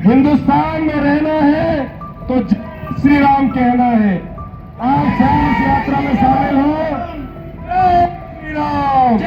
हिंदुस्तान में रहना है तो जय श्री राम कहना है। आप सब इस यात्रा में शामिल हो। जय श्री राम।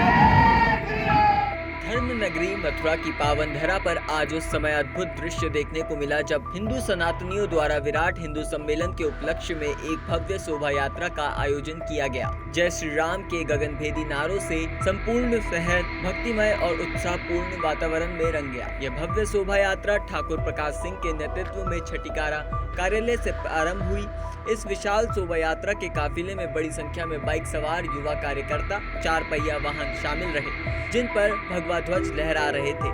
धर्म नगरी मथुरा की पावन धरा पर आज उस समय अद्भुत दृश्य देखने को मिला जब हिंदू सनातनियों द्वारा विराट हिंदू सम्मेलन के उपलक्ष्य में एक भव्य शोभा यात्रा का आयोजन किया गया। जय श्री राम के गगनभेदी नारों से संपूर्ण शहर भक्तिमय और उत्साहपूर्ण वातावरण में रंग गया। यह भव्य शोभा यात्रा ठाकुर प्रकाश सिंह के नेतृत्व में छठीकारा कार्यालय से प्रारंभ हुई। इस विशाल शोभा यात्रा के काफिले में बड़ी संख्या में बाइक सवार युवा कार्यकर्ता, 4 पहिया वाहन शामिल रहे, जिन पर भगवा ध्वज लहरा रहे थे।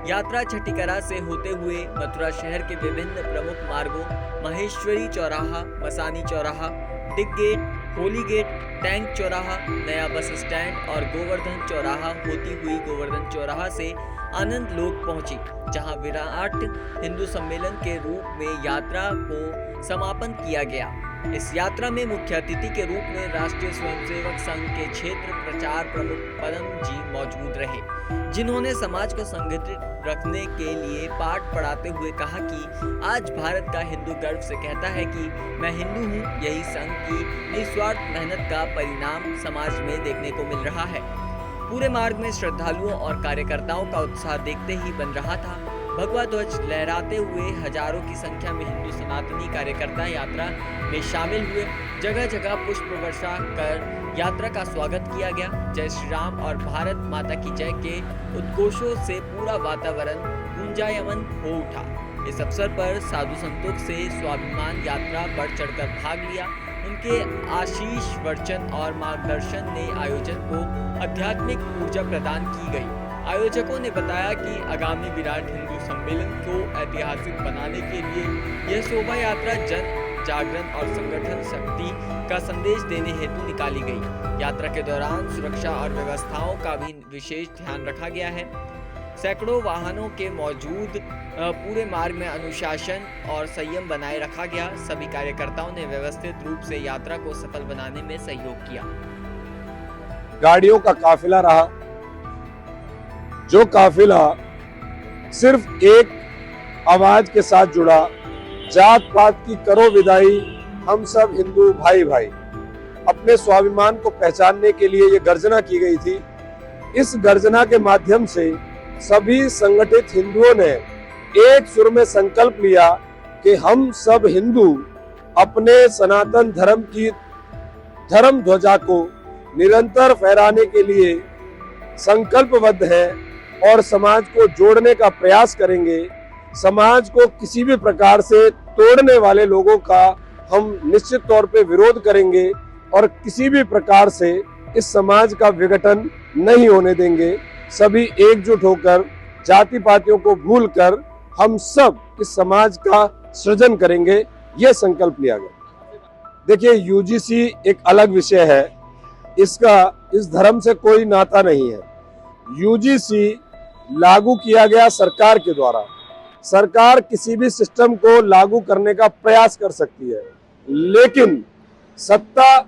यात्रा छठीकरा से होते हुए मथुरा शहर के विभिन्न प्रमुख मार्गों महेश्वरी चौराहा, मसानी चौराहा, डिग गेट, होली गेट, टैंक चौराहा, नया बस स्टैंड और गोवर्धन चौराहा होती हुई गोवर्धन चौराहा से आनंद लोक पहुंची, जहां विराट हिंदू सम्मेलन के रूप में यात्रा को समापन किया गया। इस यात्रा में मुख्य अतिथि के रूप में राष्ट्रीय स्वयंसेवक संघ के क्षेत्र प्रचार प्रमुख पदम जी मौजूद रहे, जिन्होंने समाज को संगठित रखने के लिए पाठ पढ़ाते हुए कहा कि आज भारत का हिंदू गर्व से कहता है कि मैं हिंदू हूँ। यही संघ की निस्वार्थ मेहनत का परिणाम समाज में देखने को मिल रहा है। पूरे मार्ग में श्रद्धालुओं और कार्यकर्ताओं का उत्साह देखते ही बन रहा था। भगवा ध्वज लहराते हुए हजारों की संख्या में हिंदू सनातनी कार्यकर्ता यात्रा में शामिल हुए। जगह जगह पुष्प वर्षा कर यात्रा का स्वागत किया गया। जय श्री राम और भारत माता की जय के उद्घोषों से पूरा वातावरण गुंजायमान हो उठा। इस अवसर पर साधु संतों से स्वाभिमान यात्रा बढ़ चढ़कर भाग लिया। उनके आशीष वचन और मार्गदर्शन ने आयोजन को आध्यात्मिक ऊर्जा प्रदान की गई। आयोजकों ने बताया कि आगामी विराट हिंदू सम्मेलन को ऐतिहासिक बनाने के लिए यह शोभा यात्रा जन जागरण और संगठन शक्ति का संदेश देने हेतु निकाली गई। यात्रा के दौरान सुरक्षा और व्यवस्थाओं का भी विशेष ध्यान रखा गया है। सैकड़ों वाहनों के मौजूद पूरे मार्ग में अनुशासन और संयम बनाए रखा गया। सभी कार्यकर्ताओं ने व्यवस्थित रूप से यात्रा को सफल बनाने में सहयोग किया। गाड़ियों का काफिला रहा, जो काफिला सिर्फ एक आवाज के साथ जुड़ा, जात पात की करो विदाई, हम सब हिंदू भाई भाई। अपने स्वाभिमान को पहचानने के लिए ये गर्जना की गई थी। इस गर्जना के माध्यम से सभी संगठित हिंदुओं ने एक सुर में संकल्प लिया कि हम सब हिंदू अपने सनातन धर्म की धर्म ध्वजा को निरंतर फहराने के लिए संकल्पबद्ध हैं और समाज को जोड़ने का प्रयास करेंगे। समाज को किसी भी प्रकार से तोड़ने वाले लोगों का हम निश्चित तौर पे विरोध करेंगे और किसी भी प्रकार से इस समाज का विघटन नहीं होने देंगे। सभी एकजुट होकर जाति पातियों को भूलकर हम सब इस समाज का सृजन करेंगे, यह संकल्प लिया गया। देखिए, यूजीसी एक अलग विषय है, इसका इस धर्म से कोई नाता नहीं है। यूजीसी लागू किया गया सरकार के द्वारा। सरकार किसी भी सिस्टम को लागू करने का प्रयास कर सकती है, लेकिन सत्ता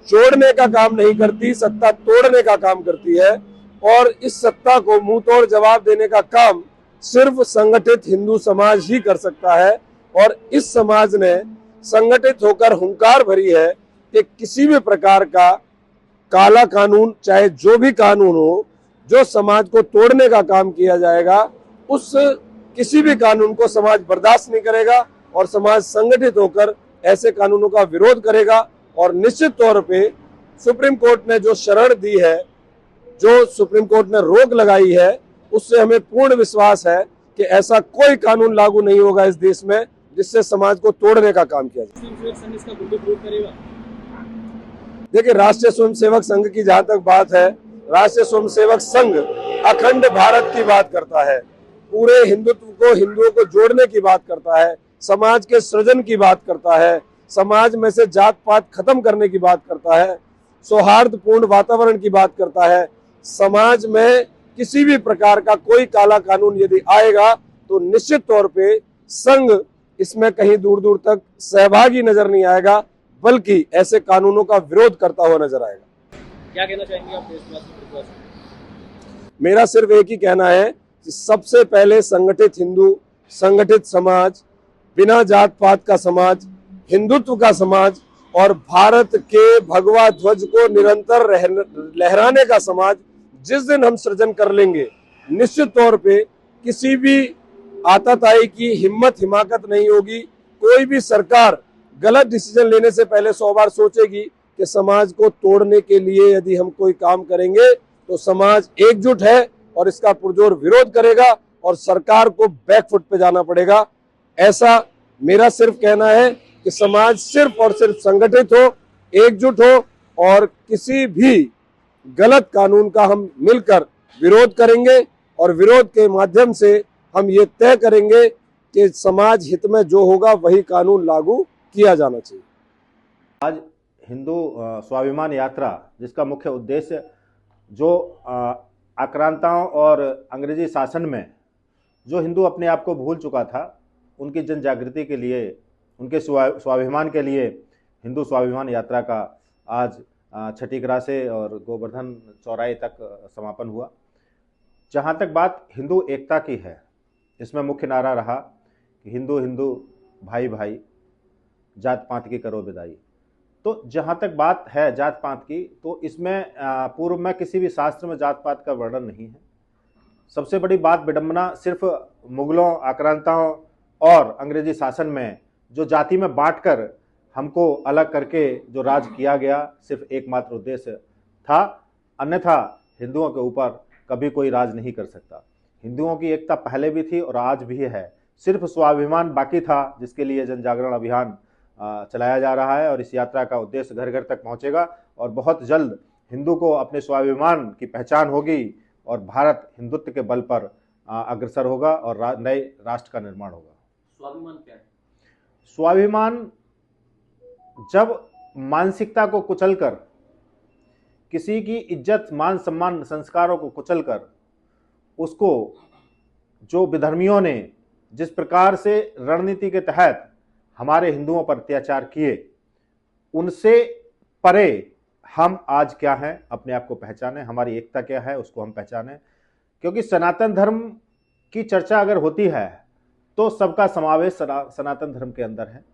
जोड़ने का काम नहीं करती, सत्ता तोड़ने का काम करती है। और इस सत्ता को मुंह तोड़ जवाब देने का काम सिर्फ संगठित हिंदू समाज ही कर सकता है। और इस समाज ने संगठित होकर हुंकार भरी है कि किसी भी प्रकार का काला कानून, चाहे जो भी कानून हो, जो समाज को तोड़ने का काम किया जाएगा, उस किसी भी कानून को समाज बर्दाश्त नहीं करेगा और समाज संगठित होकर ऐसे कानूनों का विरोध करेगा। और निश्चित तौर पे सुप्रीम कोर्ट ने जो शरण दी है, जो सुप्रीम कोर्ट ने रोक लगाई है, उससे हमें पूर्ण विश्वास है कि ऐसा कोई कानून लागू नहीं होगा इस देश में जिससे समाज को तोड़ने का काम किया जाए। देखिए, राष्ट्रीय स्वयंसेवक संघ की जहां तक बात है, राष्ट्रीय स्वयंसेवक संघ अखंड भारत की बात करता है, पूरे हिंदुत्व को, हिंदुओं को जोड़ने की बात करता है, समाज के सृजन की बात करता है, समाज में से जात पात खत्म करने की बात करता है, सौहार्दपूर्ण वातावरण की बात करता है। समाज में किसी भी प्रकार का कोई काला कानून यदि आएगा तो निश्चित तौर पे संघ इसमें कहीं दूर दूर तक सहभागी नजर नहीं आएगा, बल्कि ऐसे कानूनों का विरोध करता हुआ नजर आएगा। क्या कहना चाहेंगे आप देशवासियों को? मेरा सिर्फ एक ही कहना है कि सबसे पहले संगठित हिंदू संगठित समाज, बिना जात पात का समाज, हिंदुत्व का समाज और भारत के भगवा ध्वज को निरंतर लहराने का समाज जिस दिन हम सृजन कर लेंगे, निश्चित तौर पे किसी भी आतताई की हिम्मत हिमाकत नहीं होगी। कोई भी सरकार गलत डिसीजन लेने से पहले 100 बार सोचेगी कि समाज को तोड़ने के लिए यदि हम कोई काम करेंगे तो समाज एकजुट है और इसका पुरजोर विरोध करेगा और सरकार को बैकफुट पे जाना पड़ेगा। ऐसा मेरा सिर्फ कहना है कि समाज सिर्फ और सिर्फ संगठित हो, एकजुट हो और किसी भी गलत कानून का हम मिलकर विरोध करेंगे और विरोध के माध्यम से हम ये तय करेंगे कि समाज हित में जो होगा वही कानून लागू किया जाना चाहिए। आज हिंदू स्वाभिमान यात्रा, जिसका मुख्य उद्देश्य जो आक्रांताओं और अंग्रेजी शासन में जो हिंदू अपने आप को भूल चुका था, उनकी जन जागृति के लिए, उनके स्वाभिमान के लिए हिंदू स्वाभिमान यात्रा का आज छठीगरा से और गोवर्धन चौराहे तक समापन हुआ। जहाँ तक बात हिंदू एकता की है, इसमें मुख्य नारा रहा कि हिंदू हिंदू भाई भाई, जात पात की करो विदाई। तो जहाँ तक बात है जात पात की, तो इसमें पूर्व में किसी भी शास्त्र में जात पात का वर्णन नहीं है। सबसे बड़ी बात विडंबना सिर्फ मुगलों, आक्रांताओं और अंग्रेजी शासन में जो जाति में बांटकर हमको अलग करके जो राज किया गया, सिर्फ एकमात्र उद्देश्य था। अन्यथा हिंदुओं के ऊपर कभी कोई राज नहीं कर सकता। हिंदुओं की एकता पहले भी थी और आज भी है। सिर्फ स्वाभिमान बाकी था, जिसके लिए जन जागरण अभियान चलाया जा रहा है और इस यात्रा का उद्देश्य घर घर तक पहुंचेगा और बहुत जल्द हिंदू को अपने स्वाभिमान की पहचान होगी और भारत हिंदुत्व के बल पर अग्रसर होगा और नए राष्ट्र का निर्माण होगा। स्वाभिमान क्या है? स्वाभिमान जब मानसिकता को कुचलकर, किसी की इज्जत, मान सम्मान, संस्कारों को कुचलकर, उसको जो विधर्मियों ने जिस प्रकार से रणनीति के तहत हमारे हिंदुओं पर अत्याचार किए, उनसे परे हम आज क्या हैं, अपने आप को पहचानें। हमारी एकता क्या है, उसको हम पहचानें। क्योंकि सनातन धर्म की चर्चा अगर होती है तो सबका समावेश सनातन धर्म के अंदर है।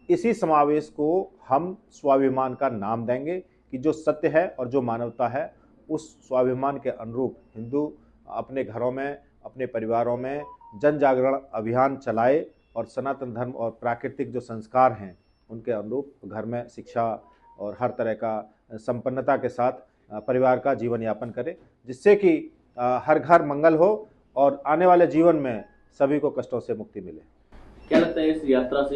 इसी समावेश को हम स्वाभिमान का नाम देंगे कि जो सत्य है और जो मानवता है, उस स्वाभिमान के अनुरूप हिंदू अपने घरों में, अपने परिवारों में जन जागरण अभियान चलाए और सनातन धर्म और प्राकृतिक जो संस्कार हैं उनके अनुरूप घर में शिक्षा और हर तरह का संपन्नता के साथ परिवार का जीवन यापन करें, जिससे कि हर घर मंगल हो और आने वाले जीवन में सभी को कष्टों से मुक्ति मिले। क्या लगता है इस यात्रा से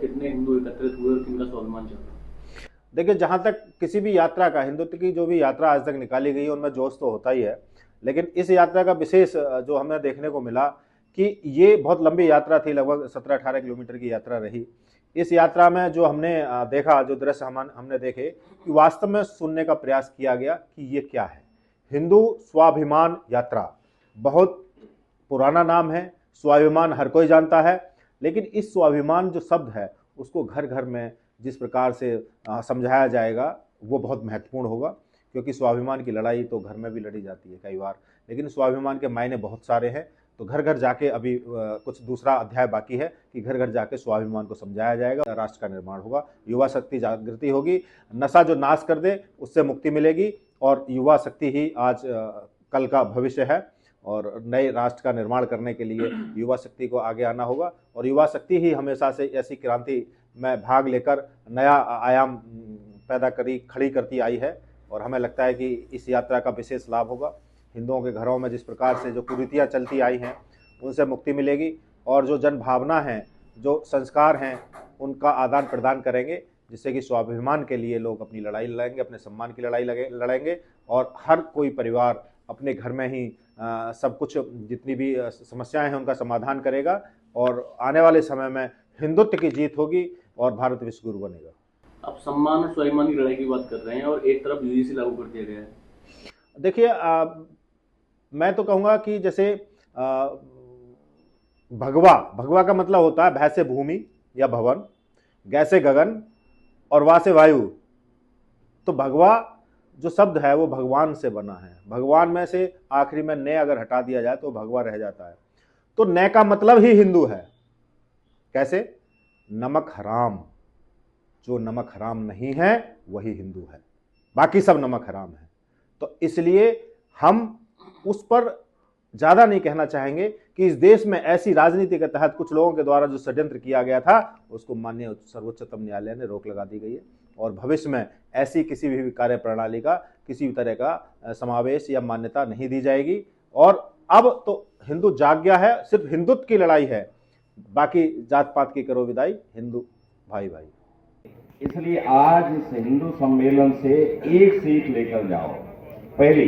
कितने हिंदू एकत्रित हुए और किनका स्वाभिमान चल रहा है? देखिए, जहाँ तक किसी भी यात्रा का, हिंदुत्व की जो भी यात्रा आज तक निकाली गई है, उनमें जोश तो होता ही है, लेकिन इस यात्रा का विशेष जो हमें देखने को मिला कि ये बहुत लंबी यात्रा थी, लगभग 17-18 किलोमीटर की यात्रा रही। इस यात्रा में जो हमने देखा, जो दृश्य हमने देखे, कि वास्तव में सुनने का प्रयास किया गया कि ये क्या है। हिंदू स्वाभिमान यात्रा बहुत पुराना नाम है, स्वाभिमान हर कोई जानता है, लेकिन इस स्वाभिमान जो शब्द है उसको घर घर में जिस प्रकार से समझाया जाएगा वो बहुत महत्वपूर्ण होगा। क्योंकि स्वाभिमान की लड़ाई तो घर में भी लड़ी जाती है कई बार, लेकिन स्वाभिमान के मायने बहुत सारे हैं। तो घर घर जाके अभी कुछ दूसरा अध्याय बाकी है कि घर घर जाके स्वाभिमान को समझाया जाएगा, राष्ट्र का निर्माण होगा, युवा शक्ति जागृति होगी, नशा जो नाश कर दे उससे मुक्ति मिलेगी और युवा शक्ति ही आज कल का भविष्य है और नए राष्ट्र का निर्माण करने के लिए युवा शक्ति को आगे आना होगा। और युवा शक्ति ही हमेशा से ऐसी क्रांति में भाग लेकर नया आयाम पैदा खड़ी करती आई है और हमें लगता है कि इस यात्रा का विशेष लाभ होगा। हिंदुओं के घरों में जिस प्रकार से जो कुरीतियाँ चलती आई हैं उनसे मुक्ति मिलेगी और जो जन भावना है, जो संस्कार हैं, उनका आदान प्रदान करेंगे, जिससे कि स्वाभिमान के लिए लोग अपनी लड़ाई लड़ेंगे, अपने सम्मान की लड़ाई लड़ेंगे और हर कोई परिवार अपने घर में ही सब कुछ, जितनी भी समस्याएं हैं उनका समाधान करेगा और आने वाले समय में हिंदुत्व की जीत होगी और भारत विश्व गुरु बनेगा। आप सम्मान और स्वाभिमान की लड़ाई की बात कर रहे हैं और एक तरफ यूजीसी लागू कर दिया गया है। देखिए, मैं तो कहूँगा कि जैसे भगवा का मतलब होता है भय से भूमि या भवन, गै से गगन और वा से वायु। तो भगवा जो शब्द है वो भगवान से बना है। भगवान में से आखिरी में ने अगर हटा दिया जाए तो भगवा रह जाता है। तो न का मतलब ही हिंदू है। कैसे? नमक हराम, जो नमक हराम नहीं है वही हिंदू है, बाकी सब नमक हराम है। तो इसलिए हम उस पर ज्यादा नहीं कहना चाहेंगे कि इस देश में ऐसी राजनीति के तहत कुछ लोगों के द्वारा जो षड्यंत्र किया गया था उसको माननीय सर्वोच्चतम न्यायालय ने रोक लगा दी गई है और भविष्य में ऐसी किसी भी कार्य प्रणाली का किसी भी तरह का समावेश या मान्यता नहीं दी जाएगी। और अब तो हिंदू जाग गया है, सिर्फ हिंदुत्व की लड़ाई है, बाकी जात पात की करो विदाई, हिंदू भाई भाई। इसलिए आज इस हिंदू सम्मेलन से एक सीख लेकर जाओ। पहली,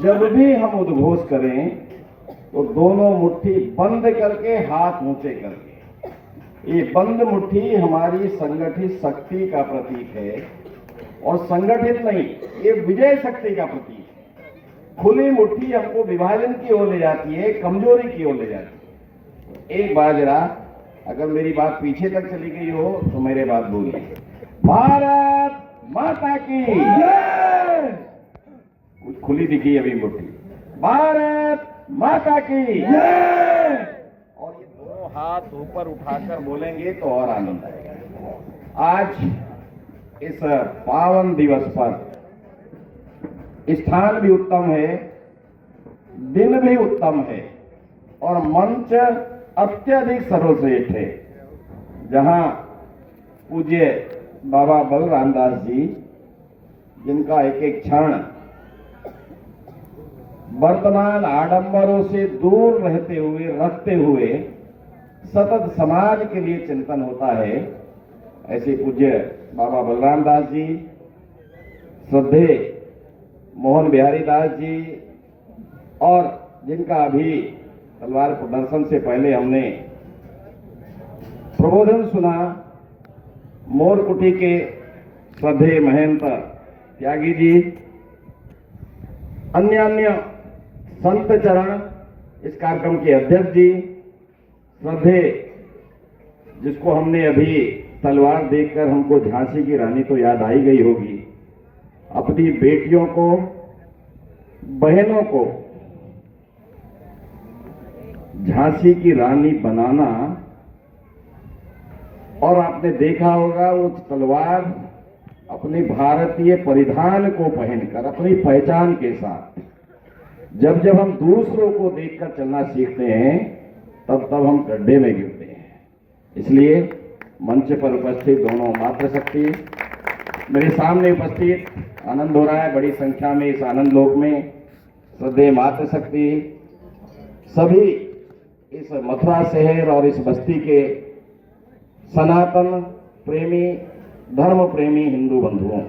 जब भी हम उद्घोष करें तो दोनों मुट्ठी बंद करके हाथ ऊंचे करके, ये बंद मुट्ठी हमारी संगठित शक्ति का प्रतीक है और संगठित नहीं, ये विजय शक्ति का प्रतीक है। खुली मुट्ठी हमको विभाजन की ओर ले जाती है, कमजोरी की ओर ले जाती है। एक बार जरा अगर मेरी बात पीछे तक चली गई हो तो मेरे बात बोलिए। भारत माता की जय। कुछ खुली दिखी अभी मुट्ठी। भारत माता की जय। और ये दोनों हाथ ऊपर उठाकर बोलेंगे तो और आनंद आएगा। आज इस पावन दिवस पर स्थान भी उत्तम है, दिन भी उत्तम है और मंच अत्यधिक सर्वश्रेष्ठ है, जहां पूज्य बाबा बलराम दास जी, जिनका एक एक क्षण वर्तमान आडंबरों से दूर रखते हुए सतत समाज के लिए चिंतन होता है, ऐसे पूज्य बाबा बलराम दास जी, श्रद्धेय मोहन बिहारी दास जी, और जिनका अभी तलवार प्रदर्शन से पहले हमने प्रबोधन सुना, मोरकुटी के श्रद्धेय महंत त्यागी जी, अन्य संत चरण, इस कार्यक्रम के अध्यक्ष जी, श्रद्धेय जिसको हमने अभी तलवार देखकर हमको झांसी की रानी तो याद आई गई होगी, अपनी बेटियों को, बहनों को झांसी की रानी बनाना, और आपने देखा होगा वो तलवार अपने भारतीय परिधान को पहनकर अपनी पहचान के साथ, जब हम दूसरों को देखकर चलना सीखते हैं तब हम गड्ढे में गिरते हैं। इसलिए मंच पर उपस्थित दोनों मातृशक्ति, मेरे सामने उपस्थित, आनंद हो रहा है बड़ी संख्या में इस आनंद लोक में, श्रद्धेय मातृशक्ति, सभी इस मथुरा शहर और इस बस्ती के सनातन प्रेमी, धर्म प्रेमी हिंदू बंधुओं,